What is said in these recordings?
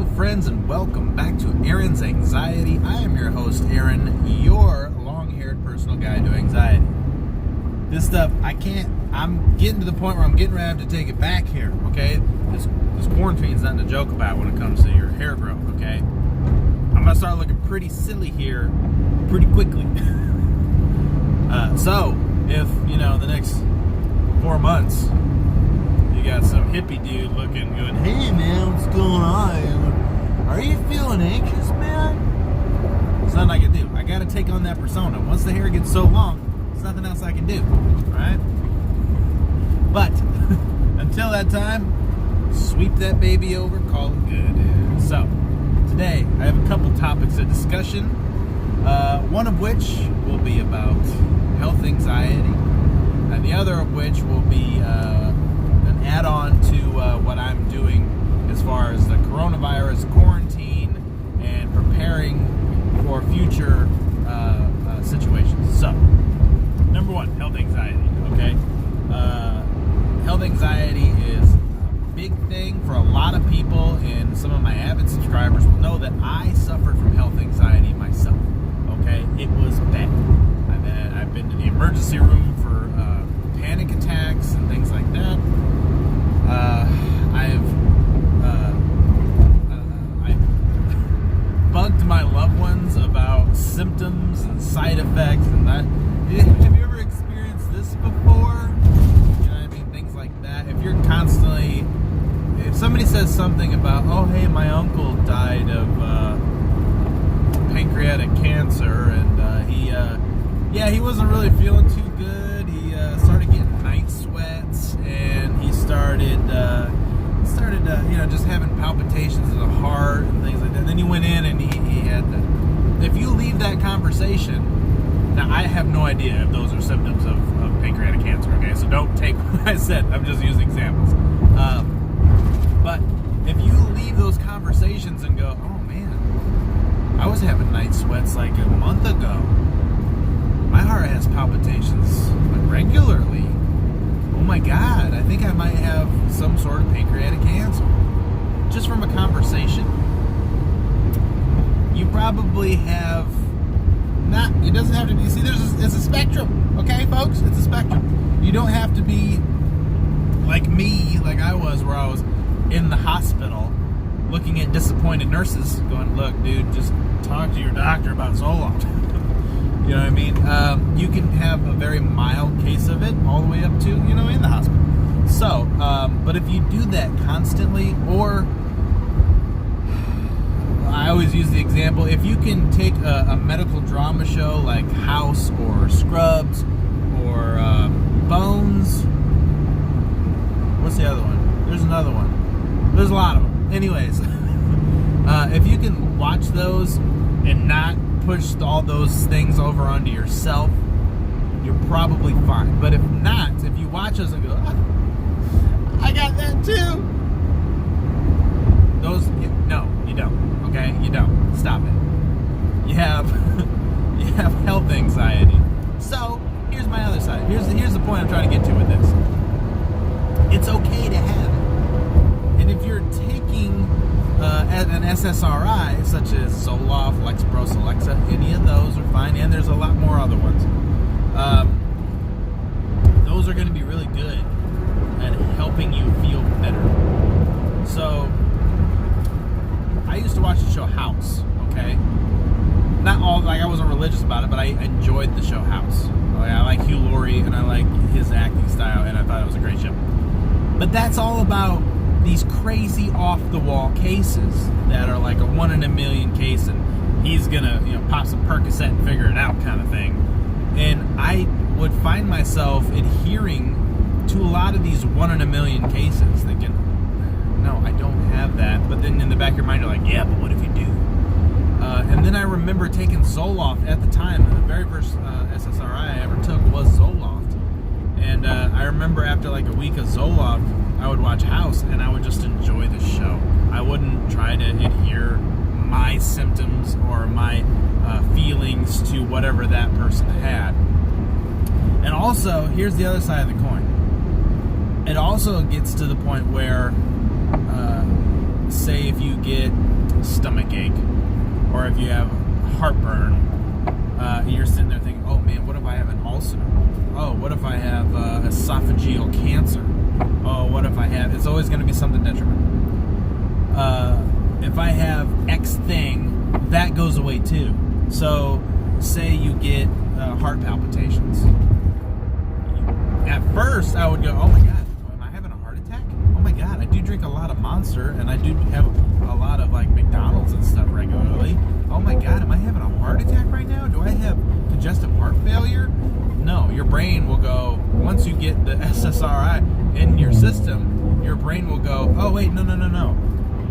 Hello friends and welcome back to Aaron's Anxiety. I am your host Aaron, your long-haired personal guide to anxiety. This stuff, I'm getting to the point where I'm getting ready to take it back here, okay? This quarantine's nothing to joke about when it comes to your hair growth, okay? I'm gonna start looking pretty silly here pretty quickly. So, if, the next 4 months, you got some hippie dude looking good. Hey man, what's going on? Are you feeling anxious, man? There's nothing I can do. I gotta take on that persona. Once the hair gets so long, there's nothing else I can do, right? But until that time, sweep that baby over, call it good. So today I have a couple topics of discussion. One of which will be about health anxiety, and the other of which will be an add-on to what I'm doing as far as the coronavirus quarantine and preparing for future situations. So, number one, health anxiety, okay? Health anxiety is a big thing for a lot of people, and some of my avid subscribers will know that I suffered from health anxiety myself, okay? It was bad. I've been to the emergency room for panic attacks and things like that. I've bugged my loved ones about symptoms and side effects and that. Have you ever experienced this before? You know what I mean? Things like that. If somebody says something about, oh hey, my uncle died of pancreatic cancer, and he wasn't really feeling too good. He started getting night sweats, and he started just having palpitations of the heart and things like that. And then he went in and he had if you leave that conversation, now I have no idea if those are symptoms of pancreatic cancer, okay? So don't take what I said, I'm just using examples. But if you leave those conversations and go, oh man, I was having night sweats like a month ago. My heart has palpitations regularly. Oh my God, I think I might have some sort of pancreatic cancer. Just from a conversation, you probably have not, it doesn't have to be, see, it's a spectrum, okay folks? It's a spectrum. You don't have to be like me, like I was, where I was in the hospital looking at disappointed nurses going, look dude, just talk to your doctor about Zoloft. You know what I mean? You can have a very mild case of it all the way up to, in the hospital. So, but if you do that constantly, or I always use the example, if you can take a medical drama show like House or Scrubs or Bones, what's the other one? There's another one. There's a lot of them. Anyways, if you can watch those and not push all those things over onto yourself, you're probably fine. But if not, if you watch us and go, I got that too, no, you don't. Okay, you don't. Stop it. You have health anxiety. So here's my other side. Here's the point I'm trying to get to with this. It's okay to have it, and if you're taking an SSRI, such as Zoloft, Lexapro, Alexa, any of those are fine, and there's a lot more other ones. Those are going to be really good at helping you feel better. So, I used to watch the show House, okay? Not all, I wasn't religious about it, but I enjoyed the show House. I like Hugh Laurie, and I like his acting style, and I thought it was a great show. But that's all about these crazy off-the-wall cases that are like a 1 in a million case, and he's gonna pop some Percocet and figure it out kind of thing. And I would find myself adhering to a lot of these 1 in a million cases, thinking, no, I don't have that. But then in the back of your mind, you're like, yeah, but what if you do? And then I remember taking Zoloft at the time. The very first SSRI I ever took was Zoloft. And I remember after like a week of Zoloft, I would watch House and I would just enjoy the show. I wouldn't try to adhere my symptoms or my feelings to whatever that person had. And also, here's the other side of the coin. It also gets to the point where, say if you get stomach ache, or if you have heartburn, you're sitting there thinking, oh man, what if I have an ulcer? Oh, what if I have esophageal cancer? Oh, what if I have... It's always going to be something detrimental. If I have X thing, that goes away too. So, say you get heart palpitations. At first, I would go, oh my God, am I having a heart attack? Oh my God, I do drink a lot of Monster, and I do have a lot of like McDonald's and stuff regularly. Oh my God, am I having a heart attack right now? Do I have congestive heart failure? No, your brain will go, once you get the SSRI in your system, your brain will go, oh wait, no.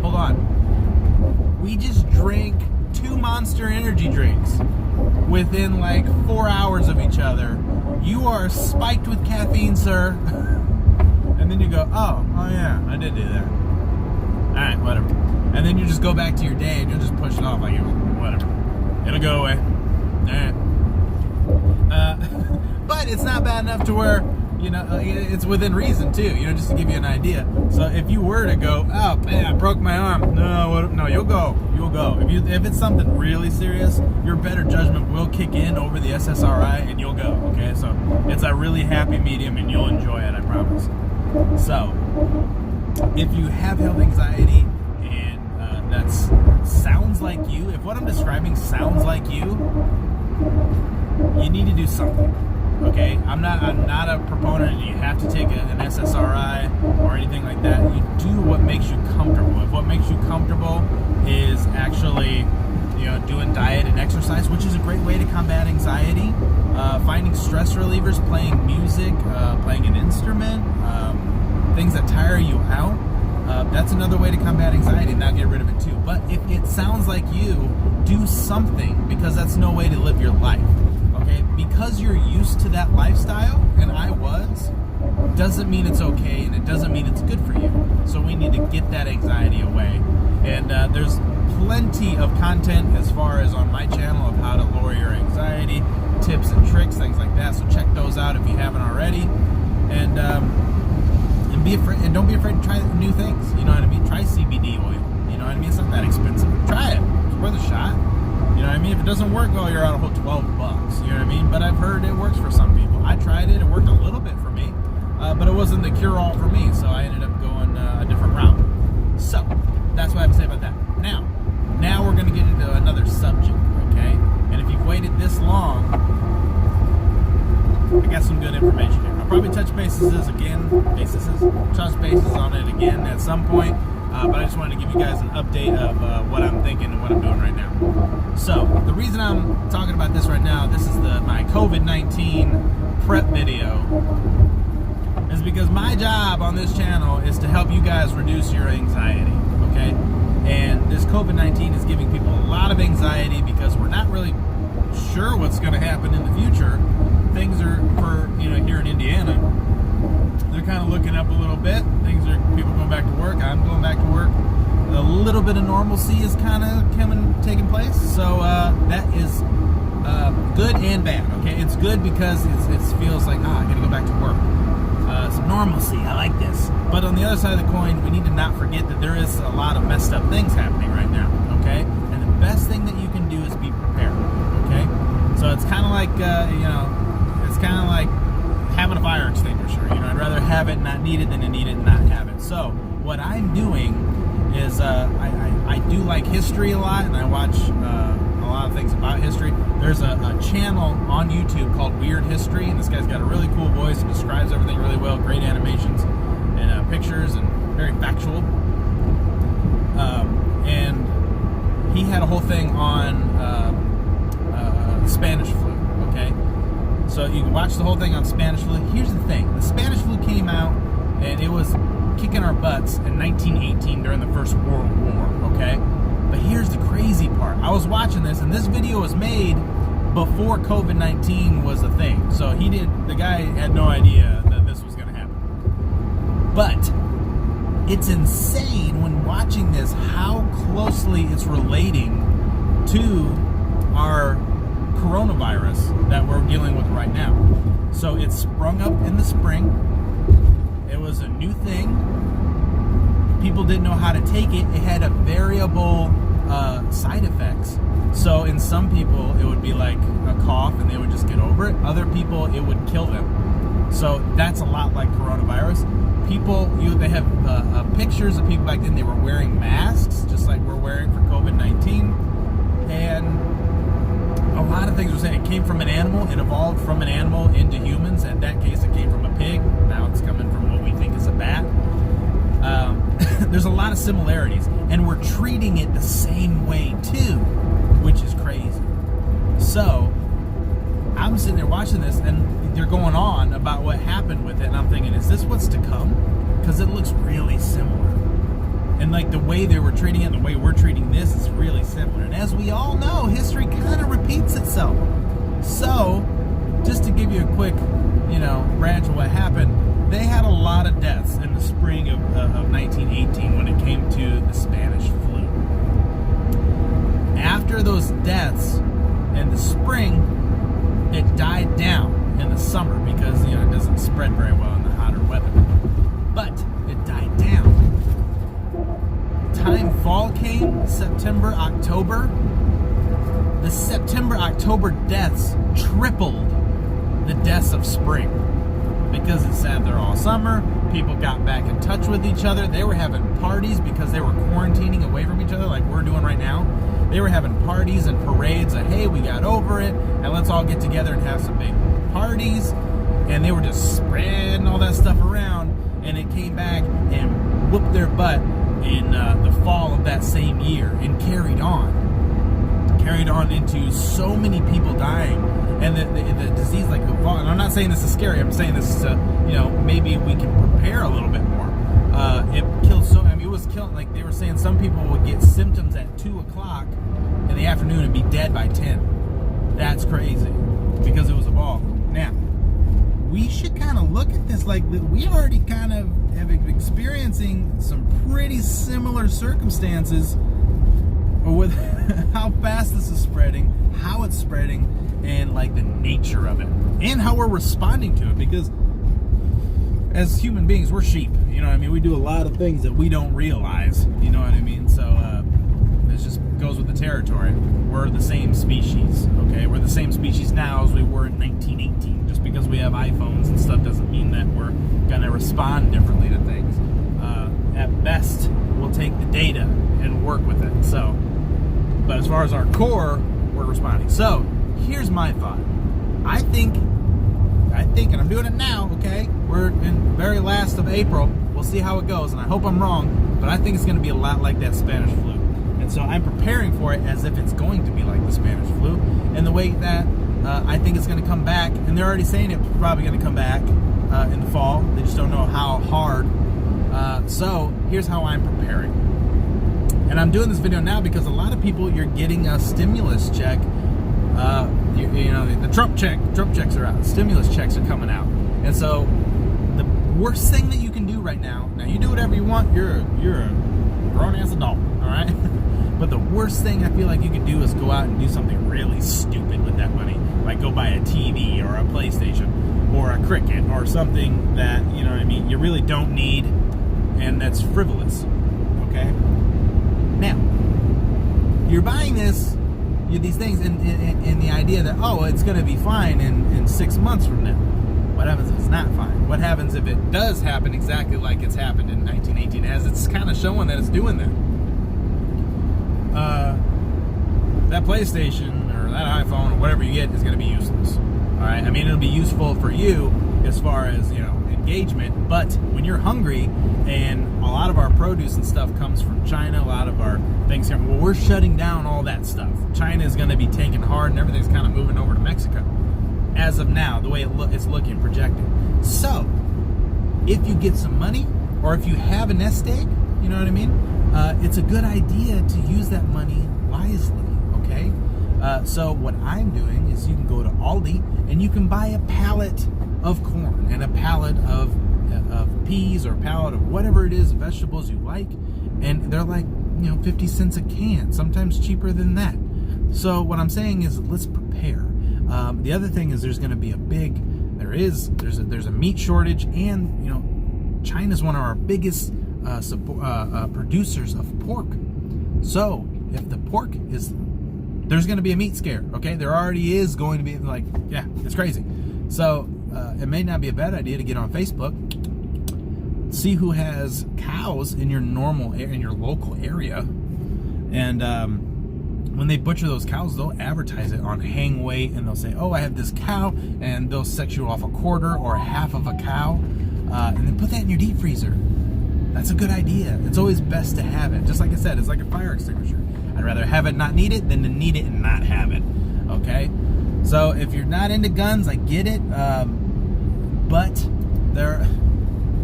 Hold on. We just drank 2 Monster energy drinks within like 4 hours of each other. You are spiked with caffeine, sir. And then you go, oh yeah, I did do that. Alright, whatever. And then you just go back to your day and you'll just push it off like, whatever. It'll go away. Alright. But it's not bad enough to where, it's within reason too, just to give you an idea. So if you were to go, oh man, I broke my arm. No, you'll go. If it's something really serious, your better judgment will kick in over the SSRI and you'll go, okay? So it's a really happy medium and you'll enjoy it, I promise. So if you have health anxiety and that sounds like you, if what I'm describing sounds like you need to do something. Okay, I'm not a proponent you have to take an SSRI or anything like that. You do what makes you comfortable. If what makes you comfortable is actually, doing diet and exercise, which is a great way to combat anxiety, finding stress relievers, playing music, playing an instrument, things that tire you out, that's another way to combat anxiety and not get rid of it too. But if it sounds like you, do something, because that's no way to live your life. Okay, because you're used to that lifestyle, and I was, doesn't mean it's okay, and it doesn't mean it's good for you. So we need to get that anxiety away. And there's plenty of content as far as on my channel of how to lower your anxiety, tips and tricks, things like that. So check those out if you haven't already. And be afraid, and don't be afraid to try new things. You know what I mean? Try CBD oil. You know what I mean? It's not that expensive. Try it. It's worth a shot. You know what I mean? If it doesn't work, well, you're out a whole $12. You know what I mean? But I've heard it works for some people. I tried it. It worked a little bit for me. But it wasn't the cure-all for me. So I ended up going a different route. So that's what I have to say about that. Now we're going to get into another subject, okay? And if you've waited this long, I got some good information here. I'll probably touch bases on it again at some point. But I just wanted to give you guys an update of what I'm thinking and what I'm doing right now. So, the reason I'm talking about this right now, this is my COVID-19 prep video, is because my job on this channel is to help you guys reduce your anxiety, okay? And this COVID-19 is giving people a lot of anxiety because we're not really sure what's going to happen in the future. Things are, here in Indiana, they're kind of looking up a little bit. People going back to work. I'm going back to work. A little bit of normalcy is kind of taking place. So that is good and bad. Okay, it's good because it feels like I got to go back to work. Some normalcy. I like this. But on the other side of the coin, we need to not forget that there is a lot of messed up things happening right now. Okay, and the best thing that you can do is be prepared. Okay, so it's kind of like it's kind of like having a fire extinguisher. I'd rather have it, not need it, than to need it and not have it. So what I'm doing is I do like history a lot, and I watch a lot of things about history. There's a channel on YouTube called Weird History, and this guy's got a really cool voice and describes everything really well, great animations and pictures, and very factual. And he had a whole thing on Spanish flu, okay? So you can watch the whole thing on Spanish flu. Here's the thing. The Spanish flu came out, and it was kicking our butts in 1918 during the First World War, okay? But here's the crazy part. I was watching this, and this video was made before COVID-19 was a thing. So the guy had no idea that this was going to happen. But it's insane when watching this how closely it's relating to our coronavirus that we're dealing with right now. So it sprung up in the spring. It was a new thing. people didn't know how to take it. It had a variable side effects. So in some people, it would be like a cough and they would just get over it. Other people, it would kill them. So that's a lot like coronavirus. People, they have pictures of people back then. They were wearing masks, just like we're wearing for COVID-19. And a lot of things were saying it came from an animal. It evolved from an animal into humans. In that case, it came from a pig. Now it's coming from what we think is a bat. There's a lot of similarities, and we're treating it the same way too, which is crazy. So I'm sitting there watching this, and they're going on about what happened with it, and I'm thinking, is this what's to come? Because it looks really similar. And like the way they were treating it and the way we're treating this is really similar. And as we all know, history kind of repeats itself. So, just to give you a quick, branch of what happened, they had a lot of deaths in the spring of 1918 when it came to the Spanish flu. After those deaths in the spring, it died down in the summer because, it doesn't spread very well in the hotter weather. But it died down. Time fall came, September, October. The September-October deaths tripled the deaths of spring. Because it sat there all summer, people got back in touch with each other. They were having parties because they were quarantining away from each other like we're doing right now. They were having parties and parades of, hey, we got over it, and let's all get together and have some big parties. And they were just spreading all that stuff around, and it came back and whooped their butt in the fall of that same year and carried on into so many people dying. And the disease, like, and I'm not saying this is scary. I'm saying this is, maybe we can prepare a little bit more. It killed it was killing, like they were saying, some people would get symptoms at 2 o'clock in the afternoon and be dead by 10. That's crazy because it was evolved. Now, we should kind of look at this like we already kind of have experiencing some pretty similar circumstances with how fast this is spreading, how it's spreading, and like the nature of it and how we're responding to it, because as human beings we're sheep, we do a lot of things that we don't realize, so this just goes with the territory. We're the same species, okay? We're the same species now as we were in 1918. Just because we have iPhones and stuff doesn't mean that we're gonna respond differently to things. At best we'll take the data and work with it, but as far as our core, we're responding. So here's my thought. I think, and I'm doing it now, okay? We're in the very last of April. We'll see how it goes, and I hope I'm wrong, but I think it's going to be a lot like that Spanish flu. And so I'm preparing for it as if it's going to be like the Spanish flu, and the way that I think it's going to come back, and they're already saying it's probably going to come back in the fall. They just don't know how hard. So here's how I'm preparing. And I'm doing this video now because a lot of people, you're getting a stimulus check. The Trump checks are out. Stimulus checks are coming out. And so the worst thing that you can do right now you do whatever you want. You're a grown-ass adult, all right? But the worst thing I feel like you could do is go out and do something really stupid with that money. Like go buy a TV or a PlayStation or a Cricket or something that, you really don't need and that's frivolous, okay? Now, you're buying these things in the idea that, it's going to be fine in 6 months from now. What happens if it's not fine? What happens if it does happen exactly like it's happened in 1918, as it's kind of showing that it's doing that? That PlayStation or that iPhone or whatever you get is going to be useless. All right? It'll be useful for you as far as, engagement, but when you're hungry, and a lot of our produce and stuff comes from China, a lot of our things here, well, we're shutting down all that stuff. China is going to be taken hard, and everything's kind of moving over to Mexico. As of now, the way it's looking, projected. So, if you get some money, or if you have a nest egg, it's a good idea to use that money wisely, okay? So what I'm doing is you can go to Aldi, and you can buy a pallet of corn, and a pallet of peas, or a pallet of whatever it is, vegetables you like, and they're like, 50 cents a can, sometimes cheaper than that. So what I'm saying is, let's prepare. The other thing is there's going to be there's a meat shortage, and China's one of our biggest producers of pork. So if the pork is, there's going to be a meat scare. Okay, there already is going to be, like, yeah, it's crazy. So it may not be a bad idea to get on Facebook, see who has cows in your local area, and when they butcher those cows, they'll advertise it on hang weight, and they'll say, oh, I have this cow, and they'll set you off a quarter or a half of a cow, and then put that in your deep freezer. That's a good idea. It's always best to have it. Just like I said, it's like a fire extinguisher. I'd rather have it not need it than to need it and not have it. Okay? So if you're not into guns, I get it, but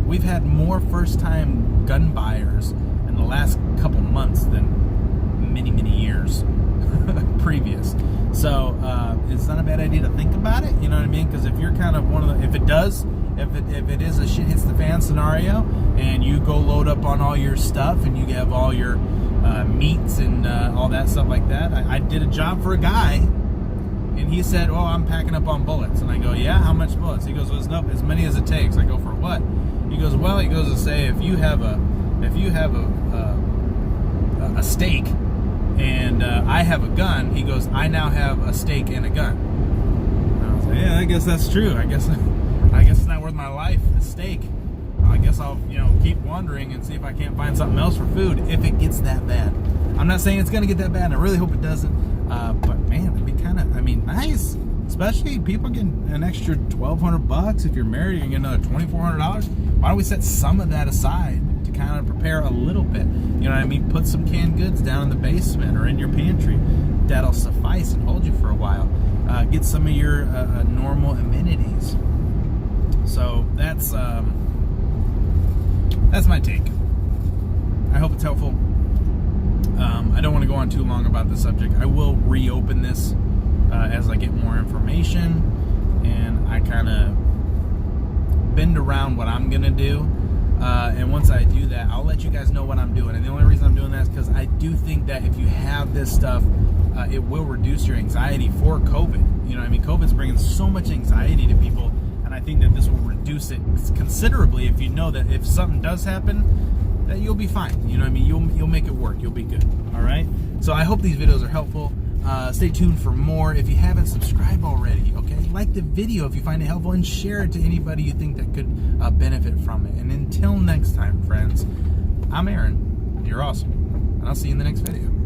we've had more first-time gun buyers in the last couple months than many years previous. So it's not a bad idea to think about it. You know what I mean? Because if you're kind of one of the, if it is a shit hits the fan scenario, and you go load up on all your stuff, and you have all your meats and all that stuff like that. I did a job for a guy, and he said, "Oh, I'm packing up on bullets." And I go, "Yeah, how much bullets?" He goes, "Well, it's as many as it takes." I go, "For what?" He goes, "Well," he goes to say, if you have a stake and I have a gun, he goes, "I now have a stake and a gun." And I was like, "Yeah, I guess that's true. I guess it's not worth my life, the steak. I guess I'll, keep wandering and see if I can't find something else for food if it gets that bad." I'm not saying it's going to get that bad, and I really hope it doesn't. But man, it'd be kind of, nice. Especially people getting an extra $1,200 if you're married, and get another $2,400. Why don't we set some of that aside to kind of prepare a little bit? You know what I mean? Put some canned goods down in the basement or in your pantry. That'll suffice and hold you for a while. Get some of your normal amenities. So that's my take. I hope it's helpful. I don't want to go on too long about the subject. I will reopen this as I get more information, and I kind of bend around what I'm gonna do. And once I do that, I'll let you guys know what I'm doing. And the only reason I'm doing that is because I do think that if you have this stuff, it will reduce your anxiety for COVID. You know what I mean? COVID's bringing so much anxiety to people, and I think that this will reduce it considerably if you know that if something does happen, that you'll be fine. You know what I mean? You'll make it work. You'll be good. All right? So I hope these videos are helpful. Stay tuned for more. If you haven't subscribed already, okay, like the video if you find it helpful, and share it to anybody you think that could benefit from it. And until next time, friends, I'm Aaron. You're awesome. And I'll see you in the next video.